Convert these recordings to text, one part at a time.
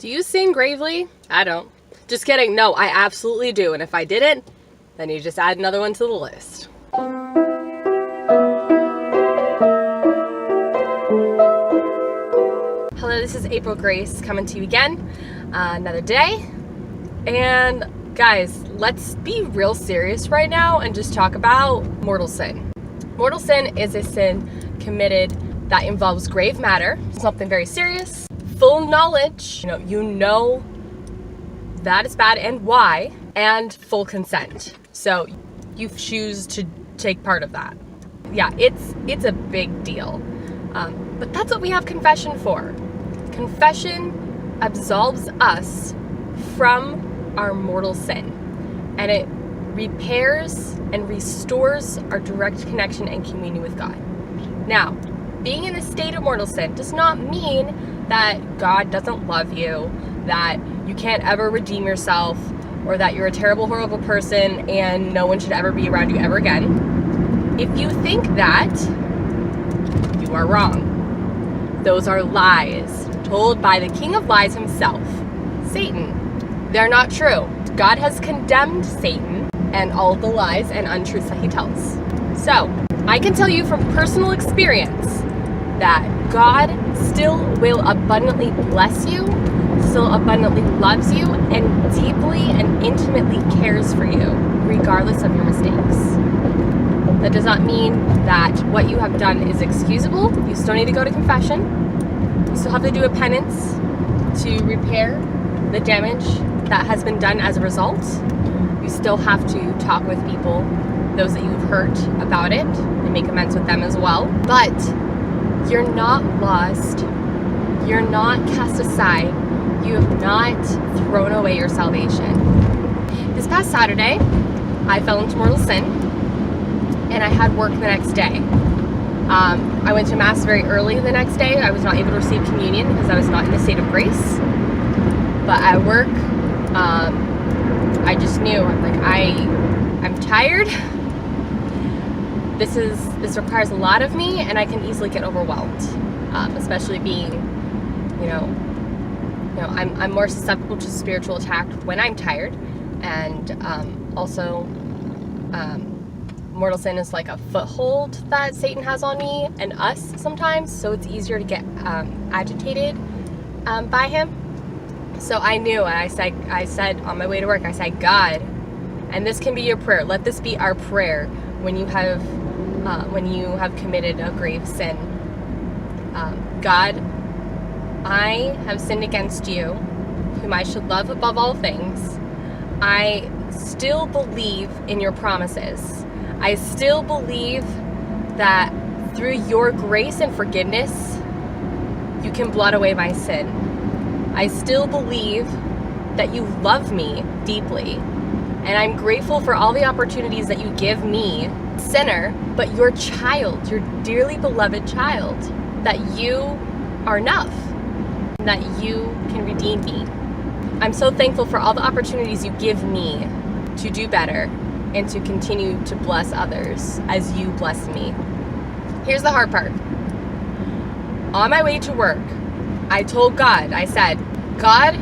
Do you sin gravely? I don't. Just kidding. No, I absolutely do. And if I didn't, then you just add another one to the list. Hello, this is April Grace coming to you again. Another day. And guys, let's be real serious right now and just talk about mortal sin. Mortal sin is a sin committed that involves grave matter, something very serious, full knowledge, you know that is bad and why, and full consent. So you choose to take part of that. Yeah, it's a big deal. But that's what we have confession for. Confession absolves us from our mortal sin, and it repairs and restores our direct connection and communion with God. Now, being in a state of mortal sin does not mean that God doesn't love you, that you can't ever redeem yourself, or that you're a terrible, horrible person and no one should ever be around you ever again. If you think that, you are wrong. Those are lies told by the king of lies himself, Satan. They're not true. God has condemned Satan and all the lies and untruths that he tells. So, I can tell you from personal experience that God still will abundantly bless you, still abundantly loves you, and deeply and intimately cares for you, regardless of your mistakes. That does not mean that what you have done is excusable. You still need to go to confession. You still have to do a penance to repair the damage that has been done as a result. You still have to talk with people, those that you've hurt, about it, and make amends with them as well. But you're not lost. You're not cast aside. You have not thrown away your salvation. This past Saturday, I fell into mortal sin, and I had work the next day. I went to Mass very early the next day. I was not able to receive communion because I was not in a state of grace. But at work, I just knew, I'm tired. This requires a lot of me, and I can easily get overwhelmed, especially being, I'm more susceptible to spiritual attack when I'm tired, and also mortal sin is like a foothold that Satan has on me and us sometimes, so it's easier to get agitated by him. So I knew, and I said on my way to work, I said, God, and this can be your prayer. Let this be our prayer when you have committed a grave sin. God, I have sinned against you, whom I should love above all things. I still believe in your promises. I still believe that through your grace and forgiveness, you can blot away my sin. I still believe that you love me deeply, and I'm grateful for all the opportunities that you give me, sinner, but your child, your dearly beloved child, that you are enough, that you can redeem me. I'm so thankful for all the opportunities you give me to do better and to continue to bless others as you bless me. Here's the hard part. On my way to work, I told God, I said, God,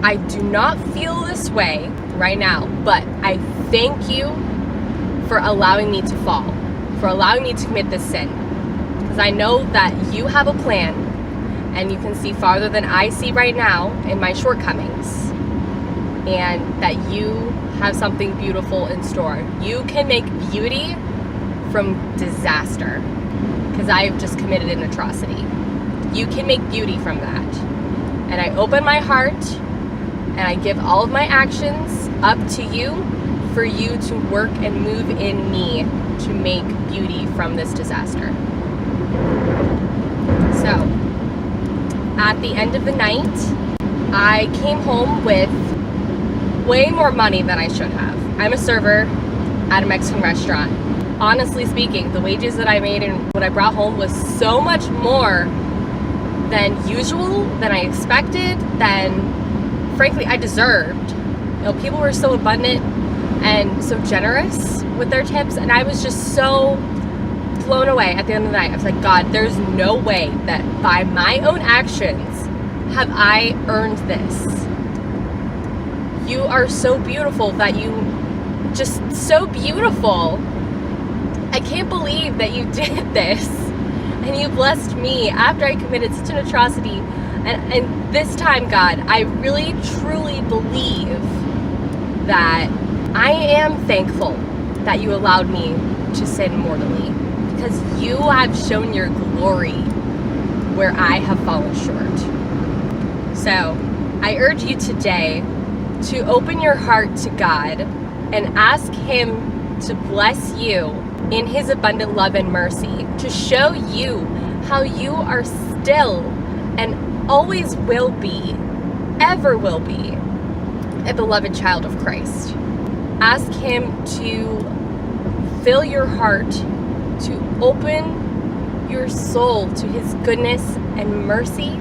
I do not feel this way right now, but I thank you for allowing me to fall, for allowing me to commit this sin. Because I know that you have a plan, and you can see farther than I see right now in my shortcomings, and that you have something beautiful in store. You can make beauty from disaster, because I've just committed an atrocity. You can make beauty from that. And I open my heart, and I give all of my actions up to you for you to work and move in me to make beauty from this disaster. So, at the end of the night, I came home with way more money than I should have. I'm a server at a Mexican restaurant. Honestly speaking, the wages that I made and what I brought home was so much more than usual, than I expected, than frankly I deserved. People were so abundant and so generous with their tips, and I was just so blown away at the end of the night. I was like, God, there's no way that by my own actions have I earned this. You are so beautiful that just so beautiful. I can't believe that you did this. And you blessed me after I committed such an atrocity. And this time, God, I really, truly believe that I am thankful that you allowed me to sin mortally, because you have shown your glory where I have fallen short. So I urge you today to open your heart to God and ask Him to bless you in His abundant love and mercy, to show you how you are still and always will be, ever will be, a beloved child of Christ. Ask Him to fill your heart, to open your soul to His goodness and mercy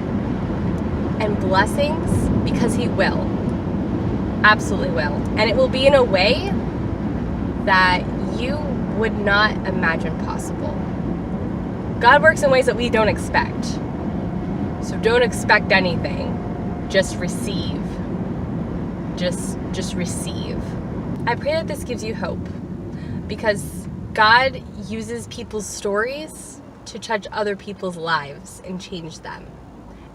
and blessings, because He will. Absolutely will. And it will be in a way that you would not imagine possible. God works in ways that we don't expect. So don't expect anything. Just receive. Just receive. I pray that this gives you hope, because God uses people's stories to touch other people's lives and change them.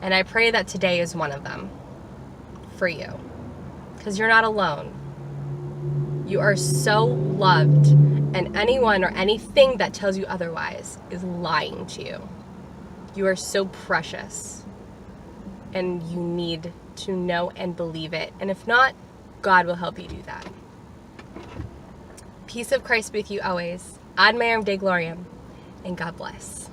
And I pray that today is one of them for you, because you're not alone. You are so loved, and anyone or anything that tells you otherwise is lying to you. You are so precious, and you need to know and believe it. And if not, God will help you do that. Peace of Christ with you always. Ad Maior Dei Gloriam, and God bless.